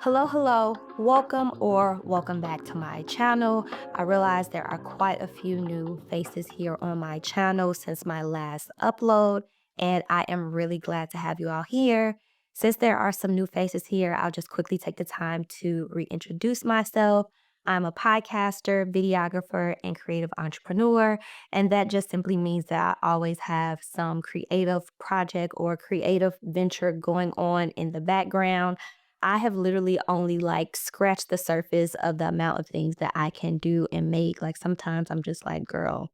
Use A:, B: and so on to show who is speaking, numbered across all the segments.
A: Hello. Welcome back to my channel. I realize there are quite a few new faces here on my channel since my last upload, and I am really glad to have you all here. Since there are some new faces here, I'll just quickly take the time to reintroduce myself. I'm a podcaster, videographer, and creative entrepreneur, and that just simply means that I always have some creative project or creative venture going on in the background. I have literally only scratched the surface of the amount of things that I can do and make. Like sometimes I'm just like, girl,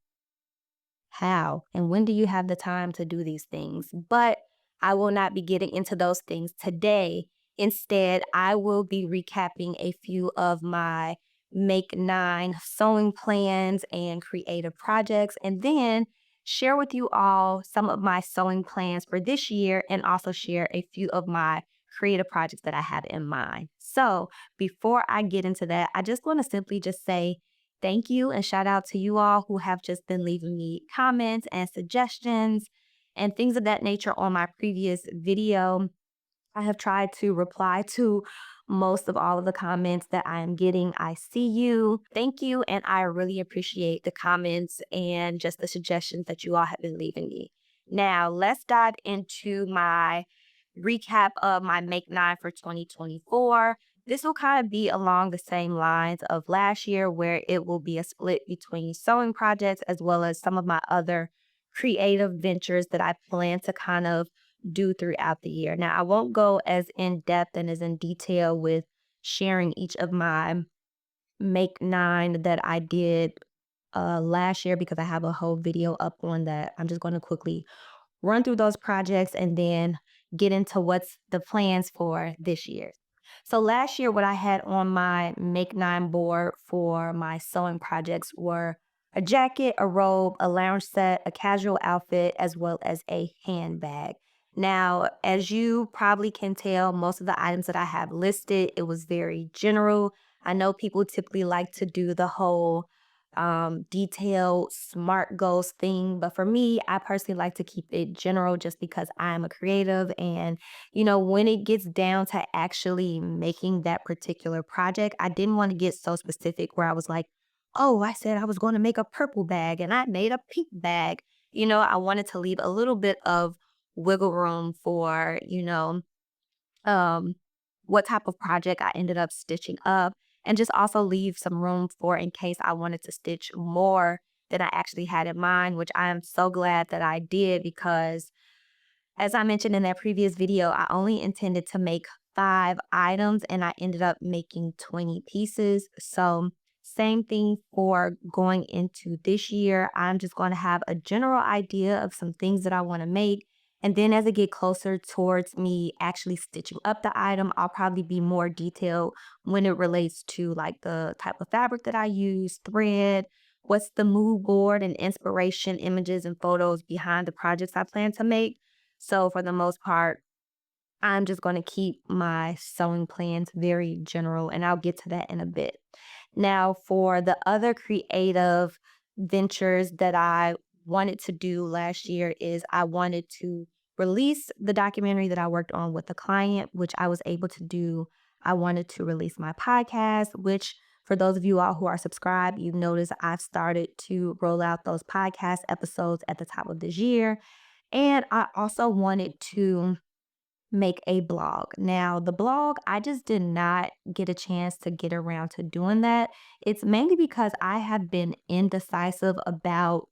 A: how and when do you have the time to do these things? But I will not be getting into those things today. Instead, I will be recapping a few of my Make Nine sewing plans and creative projects, and then share with you all some of my sewing plans for this year and also share a few of my creative projects that I have in mind. So before I get into that, I just want to simply just say thank you and shout out to you all who have just been leaving me comments and suggestions and things of that nature on my previous video. I have tried to reply to most of all of the comments that I am getting. I see you. Thank you. And I really appreciate the comments and just the suggestions that you all have been leaving me. Now, let's dive into my recap of my Make Nine for 2024. This will kind of be along the same lines of last year, where it will be a split between sewing projects as well as some of my other creative ventures that I plan to kind of do throughout the year. Now, I won't go as in depth and as in detail with sharing each of my Make Nine that I did last year because I have a whole video up on that. I'm just going to quickly run through those projects and then get into what's the plans for this year. So last year, what I had on my Make Nine board for my sewing projects were a jacket, a robe, a lounge set, a casual outfit, as well as a handbag. Now, as you probably can tell, most of the items that I have listed, it was very general. I know people typically like to do the whole detailed SMART goals thing. But for me, I personally like to keep it general just because I'm a creative. And, when it gets down to actually making that particular project, I didn't want to get so specific where I was like, oh, I said I was going to make a purple bag and I made a pink bag. I wanted to leave a little bit of wiggle room for, um, what type of project I ended up stitching up, and just also leave some room for in case I wanted to stitch more than I actually had in mind, which I am so glad that I did because, as I mentioned in that previous video, I only intended to make 5 items and I ended up making 20 pieces. So, same thing for going into this year. I'm just going to have a general idea of some things that I want to make. And then as I get closer towards me actually stitching up the item, I'll probably be more detailed when it relates to like the type of fabric that I use, thread, what's the mood board and inspiration images and photos behind the projects I plan to make. So for the most part, I'm just going to keep my sewing plans very general, and I'll get to that in a bit. Now, for the other creative ventures that I wanted to do last year is I wanted to release the documentary that I worked on with the client, which I was able to do. I wanted to release my podcast, which for those of you all who are subscribed, you've noticed I've started to roll out those podcast episodes at the top of this year. And I also wanted to make a blog. Now, the blog, I just did not get a chance to get around to doing that. It's mainly because I have been indecisive about,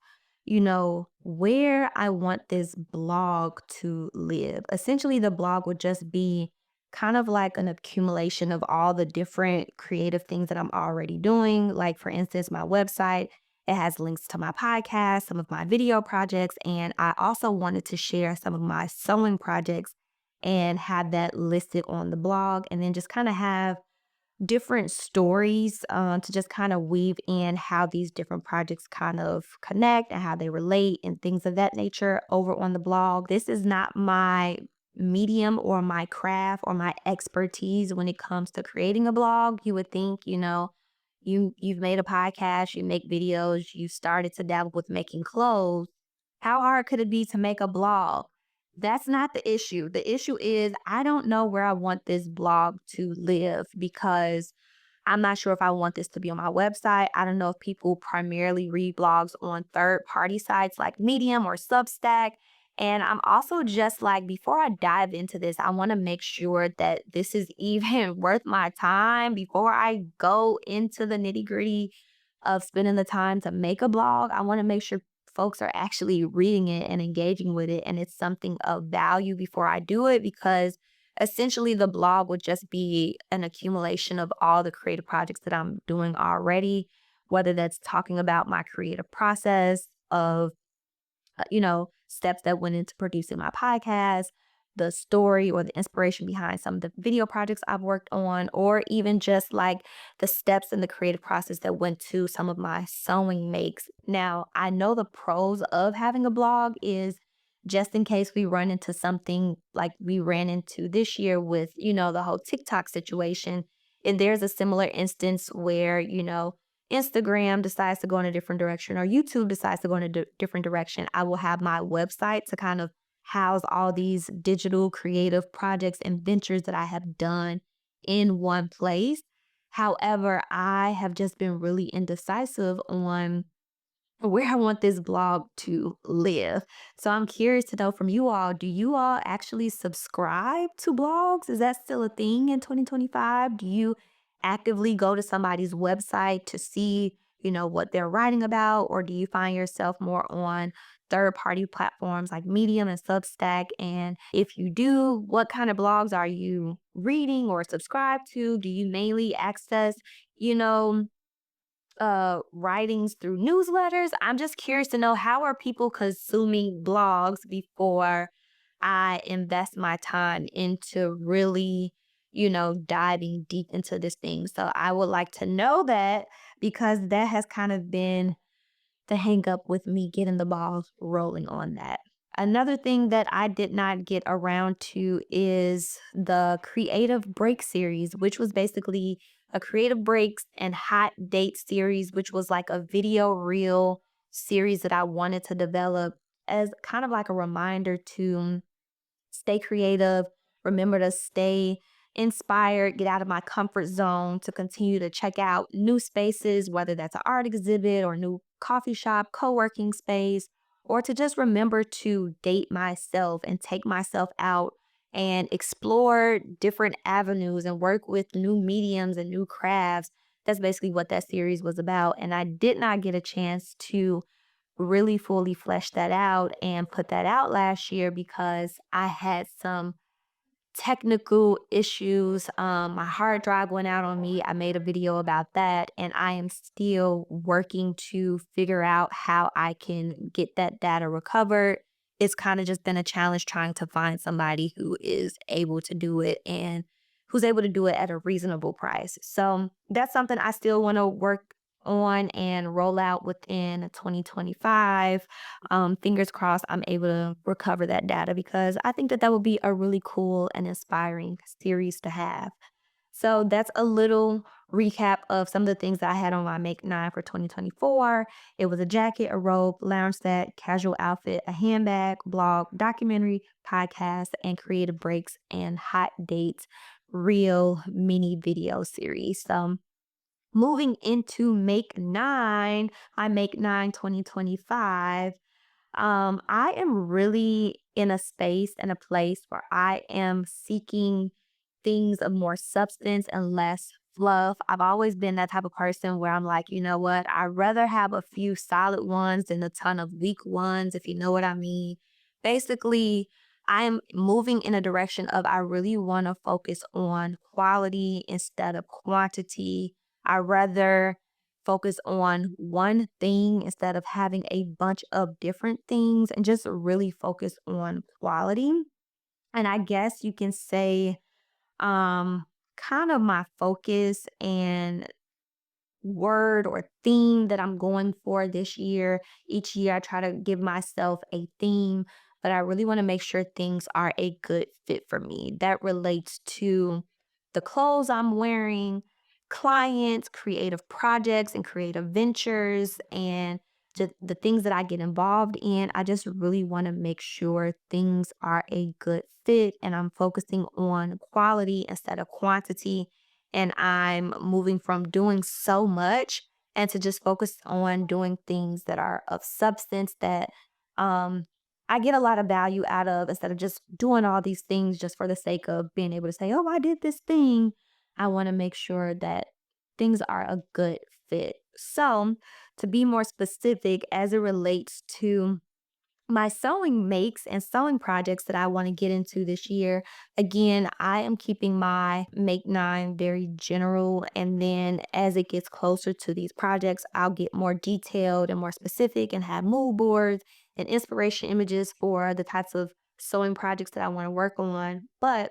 A: where I want this blog to live. Essentially, the blog would just be kind of like an accumulation of all the different creative things that I'm already doing. Like, for instance, my website. It has links to my podcast, some of my video projects, and I also wanted to share some of my sewing projects and have that listed on the blog, and then just kind of have different stories to just kind of weave in how these different projects kind of connect and how they relate and things of that nature over on the blog. This is not my medium or my craft or my expertise when it comes to creating a blog. You would think, you've made a podcast, you make videos, you started to dabble with making clothes. How hard could it be to make a blog? That's not the issue. The issue is I don't know where I want this blog to live because I'm not sure if I want this to be on my website. I don't know if people primarily read blogs on third party sites like Medium or Substack. And I'm also just like, before I dive into this, I want to make sure that this is even worth my time before I go into the nitty gritty of spending the time to make a blog. I want to make sure folks are actually reading it and engaging with it and it's something of value before I do it, because essentially the blog would just be an accumulation of all the creative projects that I'm doing already, whether that's talking about my creative process of steps that went into producing my podcast, the story or the inspiration behind some of the video projects I've worked on, or even just like the steps in the creative process that went to some of my sewing makes. Now, I know the pros of having a blog is just in case we run into something like we ran into this year with, the whole TikTok situation. And there's a similar instance where, Instagram decides to go in a different direction or YouTube decides to go in a different direction, I will have my website to kind of house all these digital creative projects and ventures that I have done in one place. However, I have just been really indecisive on where I want this blog to live. So I'm curious to know from you all, do you all actually subscribe to blogs? Is that still a thing in 2025? Do you actively go to somebody's website to see, what they're writing about? Or do you find yourself more on third party platforms like Medium and Substack? And if you do, what kind of blogs are you reading or subscribe to? Do you mainly access, you know, writings through newsletters? I'm just curious to know, how are people consuming blogs before I invest my time into really, diving deep into this thing. So I would like to know that, because that has kind of been the hang up with me getting the balls rolling on that. Another thing that I did not get around to is the Creative Break series, which was basically a Creative Breaks and Hot Date series, which was like a video reel series that I wanted to develop as kind of like a reminder to stay creative, remember to stay inspired, get out of my comfort zone, to continue to check out new spaces, whether that's an art exhibit or new coffee shop, co working space, or to just remember to date myself and take myself out and explore different avenues and work with new mediums and new crafts. That's basically what that series was about. And I did not get a chance to really fully flesh that out and put that out last year because I had some technical issues. My hard drive went out on me. I made a video about that, and I am still working to figure out how I can get that data recovered. It's kind of just been a challenge trying to find somebody who is able to do it and who's able to do it at a reasonable price. So that's something I still want to work on and roll out within 2025. Fingers crossed I'm able to recover that data, because I think that that would be a really cool and inspiring series to have. So that's a little recap of some of the things that I had on my Make Nine for 2024. It was a jacket, a robe, lounge set, casual outfit, a handbag, blog, documentary, podcast, and creative breaks and hot dates, real mini video series. So moving into Make Nine, I Make Nine 2025. I am really in a space and a place where I am seeking things of more substance and less fluff. I've always been that type of person where I'm like, you know what? I'd rather have a few solid ones than a ton of weak ones, if you know what I mean. Basically, I am moving in a direction of, I really want to focus on quality instead of quantity. I rather focus on one thing instead of having a bunch of different things, and just really focus on quality. And I guess you can say, um kind of my focus and word or theme that I'm going for this year. Each year I try to give myself a theme, but I really want to make sure things are a good fit for me. That relates to the clothes I'm wearing, clients, creative projects, and creative ventures, and just the things that I get involved in, I just really want to make sure things are a good fit and I'm focusing on quality instead of quantity. And I'm moving from doing so much and to just focus on doing things that are of substance that um, I get a lot of value out of instead of just doing all these things just for the sake of being able to say, oh, I did this thing. I want to make sure that things are a good fit. So, to be more specific, as it relates to my sewing makes and sewing projects that I want to get into this year, again, I am keeping my make nine very general. And then as it gets closer to these projects, I'll get more detailed and more specific and have mood boards and inspiration images for the types of sewing projects that I want to work on. But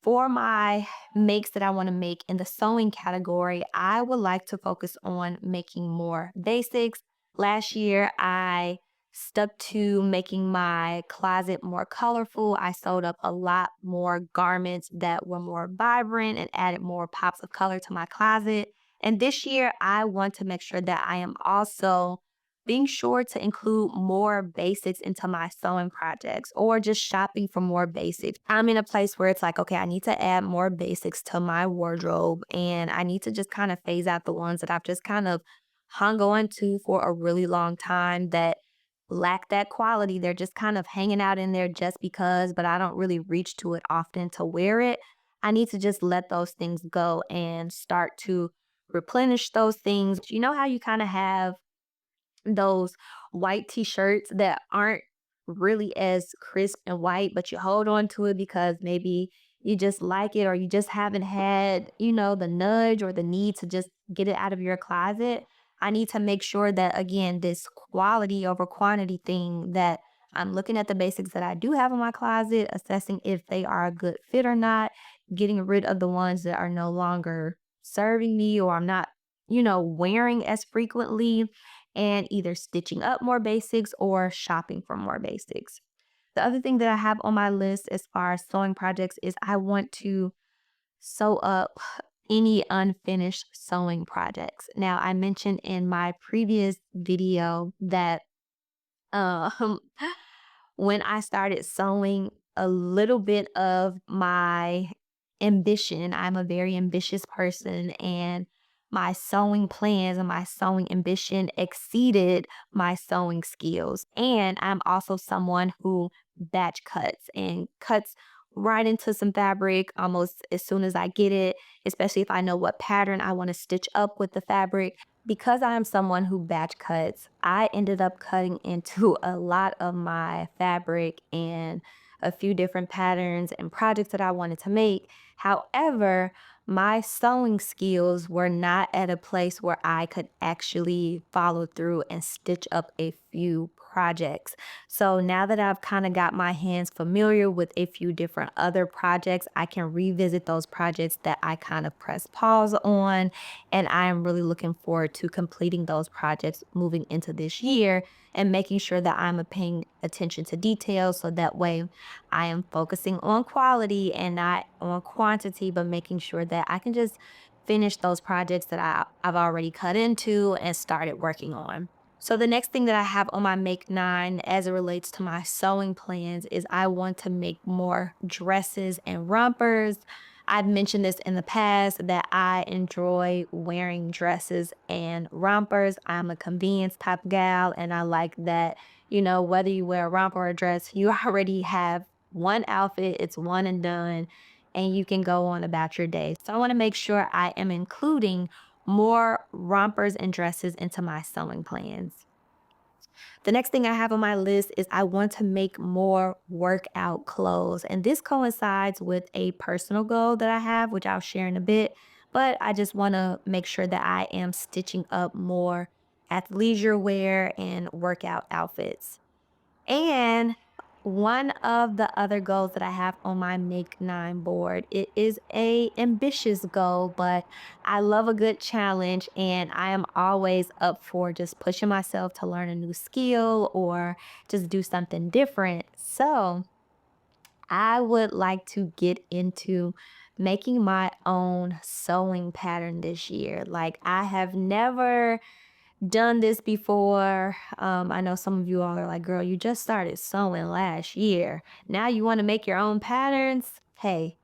A: for my makes that I want to make in the sewing category, I would like to focus on making more basics. Last year, I stuck to making my closet more colorful. I sewed up a lot more garments that were more vibrant and added more pops of color to my closet. And this year, I want to make sure that I am also being sure to include more basics into my sewing projects or just shopping for more basics. I'm in a place where it's like, okay, I need to add more basics to my wardrobe and I need to just kind of phase out the ones that I've just kind of hung on to for a really long time that lack that quality. They're just kind of hanging out in there just because, but I don't really reach to it often to wear it. I need to just let those things go and start to replenish those things. You know how you kind of have those white t-shirts that aren't really as crisp and white, but you hold on to it because maybe you just like it or you just haven't had, the nudge or the need to just get it out of your closet. I need to make sure that again, this quality over quantity thing that I'm looking at the basics that I do have in my closet, assessing if they are a good fit or not, getting rid of the ones that are no longer serving me or I'm not, wearing as frequently and either stitching up more basics or shopping for more basics. The other thing that I have on my list as far as sewing projects is I want to sew up any unfinished sewing projects. Now, I mentioned in my previous video that um when I started sewing, a little bit of my ambition, I'm a very ambitious person, and my sewing plans and my sewing ambition exceeded my sewing skills. And I'm also someone who batch cuts and cuts right into some fabric almost as soon as I get it, especially if I know what pattern I want to stitch up with the fabric. Because I am someone who batch cuts, I ended up cutting into a lot of my fabric and a few different patterns and projects that I wanted to make. However, my sewing skills were not at a place where I could actually follow through and stitch up a few projects. So now that I've kind of got my hands familiar with a few different other projects, I can revisit those projects that I kind of press pause on, and I am really looking forward to completing those projects moving into this year and making sure that I'm paying attention to details so that way I am focusing on quality and not on quantity, but making sure that I can just finish those projects that I've already cut into and started working on. So the next thing that I have on my make nine as it relates to my sewing plans is I want to make more dresses and rompers. I've mentioned this in the past that I enjoy wearing dresses and rompers. I'm a convenience type gal, and I like that, whether you wear a romper or a dress, you already have one outfit, it's one and done, and you can go on about your day. So I want to make sure I am including more rompers and dresses into my sewing plans. The next thing I have on my list is I want to make more workout clothes. And this coincides with a personal goal that I have, which I'll share in a bit. But I just want to make sure that I am stitching up more athleisure wear and workout outfits. And one of the other goals that I have on my Make Nine board, it is a ambitious goal, but I love a good challenge and I am always up for just pushing myself to learn a new skill or just do something different. So I would like to get into making my own sewing pattern this year. Like I have never done this before. I know some of you all are like, girl, you just started sewing last year. Now you want to make your own patterns? Hey,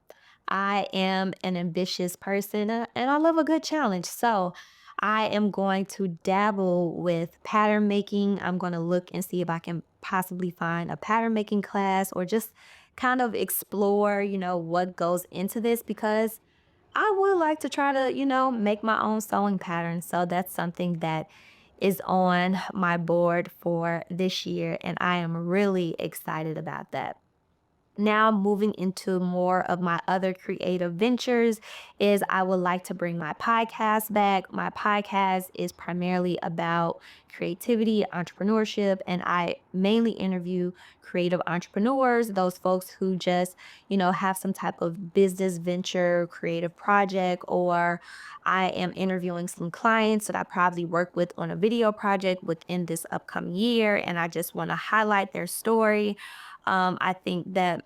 A: I am an ambitious person and I love a good challenge. So I am going to dabble with pattern making. I'm going to look and see if I can possibly find a pattern making class or just kind of explore, what goes into this because I would like to try to, make my own sewing patterns. So that's something that is on my board for this year. And I am really excited about that. Now moving into more of my other creative ventures is I would like to bring my podcast back. My podcast is primarily about creativity, entrepreneurship, and I mainly interview creative entrepreneurs, those folks who just, have some type of business venture, creative project, or I am interviewing some clients that I probably work with on a video project within this upcoming year, and I just want to highlight their story. I think that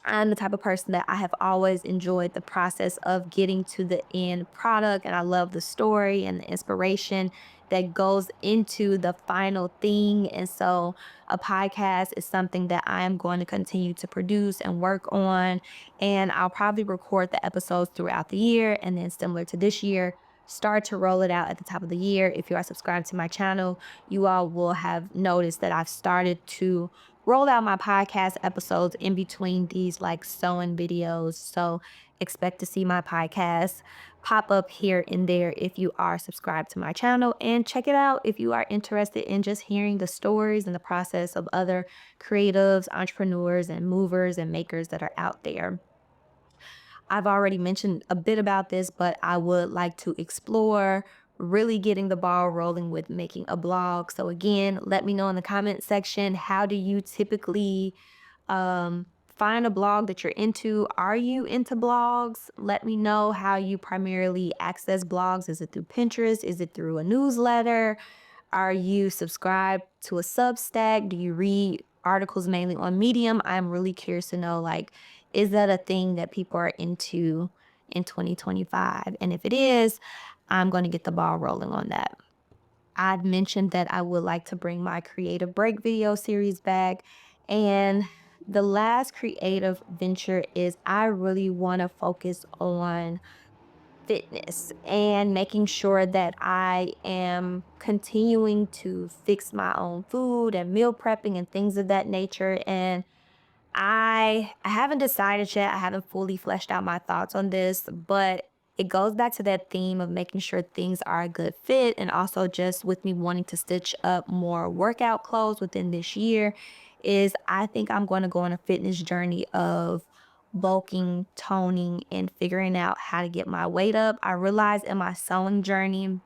A: I'm the type of person that I have always enjoyed the process of getting to the end product. And I love the story and the inspiration that goes into the final thing. And so a podcast is something that I am going to continue to produce and work on. And I'll probably record the episodes throughout the year. And then, similar to this year, start to roll it out at the top of the year. If you are subscribed to my channel, you all will have noticed that I've started to roll out my podcast episodes in between these like sewing videos. So expect to see my podcast pop up here and there if you are subscribed to my channel, and check it out if you are interested in just hearing the stories and the process of other creatives, entrepreneurs, and movers and makers that are out there. I've already mentioned a bit about this, but I would like to explore really getting the ball rolling with making a blog. So again, let me know in the comment section, how do you typically find a blog that you're into? Are you into blogs? Let me know how you primarily access blogs. Is it through Pinterest? Is it through a newsletter? Are you subscribed to a Substack? Do you read articles mainly on Medium? I'm really curious to know, like, is that a thing that people are into in 2025? And if it is, I'm going to get the ball rolling on that. I'd mentioned that I would like to bring my creative break video series back. And the last creative venture is I really want to focus on fitness and making sure that I am continuing to fix my own food and meal prepping and things of that nature. And I haven't decided yet. I haven't fully fleshed out my thoughts on this, but it goes back to that theme of making sure things are a good fit, and also just with me wanting to stitch up more workout clothes within this year is I think I'm going to go on a fitness journey of bulking, toning, and figuring out how to get my weight up. I realized in my sewing journey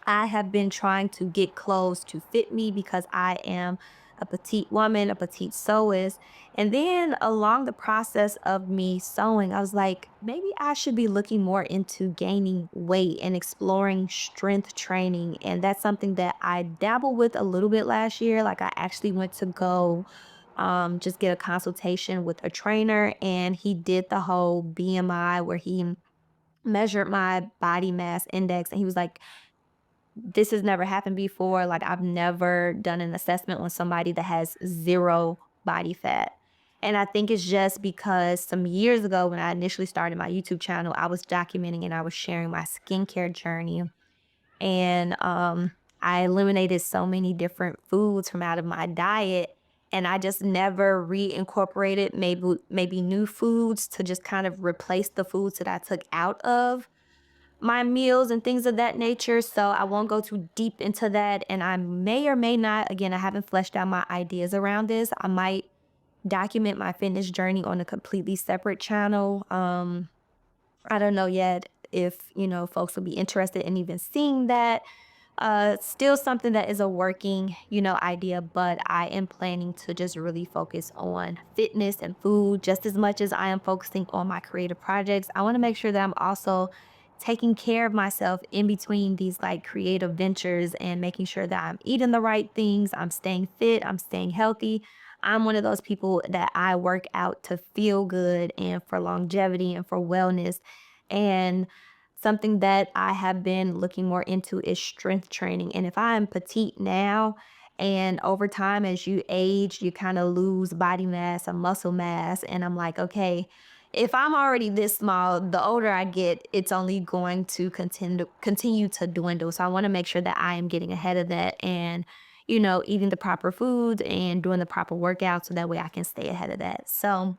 A: I have been trying to get clothes to fit me because I am a petite woman, a petite sewist. And then along the process of me sewing, I was like, maybe I should be looking more into gaining weight and exploring strength training. And that's something that I dabbled with a little bit last year. Like I actually went to go just get a consultation with a trainer, and he did the whole BMI where he measured my body mass index, and he was like, this has never happened before. Like, I've never done an assessment on somebody that has zero body fat. And I think it's just because some years ago, when I initially started my YouTube channel, I was documenting and I was sharing my skincare journey. And I eliminated so many different foods from out of my diet. And I just never reincorporated maybe new foods to just kind of replace the foods that I took out of my meals and things of that nature. So I won't go too deep into that. And I may or may not, again, I haven't fleshed out my ideas around this. I might document my fitness journey on a completely separate channel. I don't know yet if, folks will be interested in even seeing that. Still something that is a working, idea, but I am planning to just really focus on fitness and food just as much as I am focusing on my creative projects. I want to make sure that I'm also taking care of myself in between these like creative ventures and making sure that I'm eating the right things, I'm staying fit, I'm staying healthy. I'm one of those people that I work out to feel good and for longevity and for wellness. And something that I have been looking more into is strength training. And if I am petite now, and over time, as you age, you kind of lose body mass and muscle mass. And I'm like, okay, if I'm already this small, the older I get, it's only going to continue to dwindle. So I want to make sure that I am getting ahead of that and, eating the proper foods and doing the proper workouts so that way I can stay ahead of that. So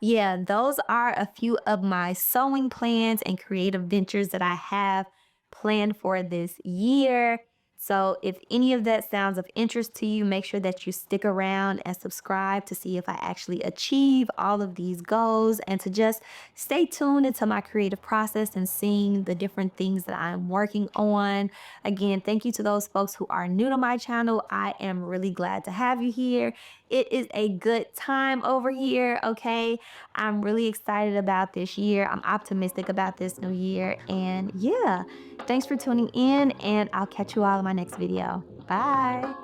A: yeah, those are a few of my sewing plans and creative ventures that I have planned for this year. So, if any of that sounds of interest to you, make sure that you stick around and subscribe to see if I actually achieve all of these goals and to just stay tuned into my creative process and seeing the different things that I'm working on. Again, thank you to those folks who are new to my channel. I am really glad to have you here. It is a good time over here, okay? I'm really excited about this year. I'm optimistic about this new year. And yeah, thanks for tuning in, and I'll catch you all in my next video. Bye.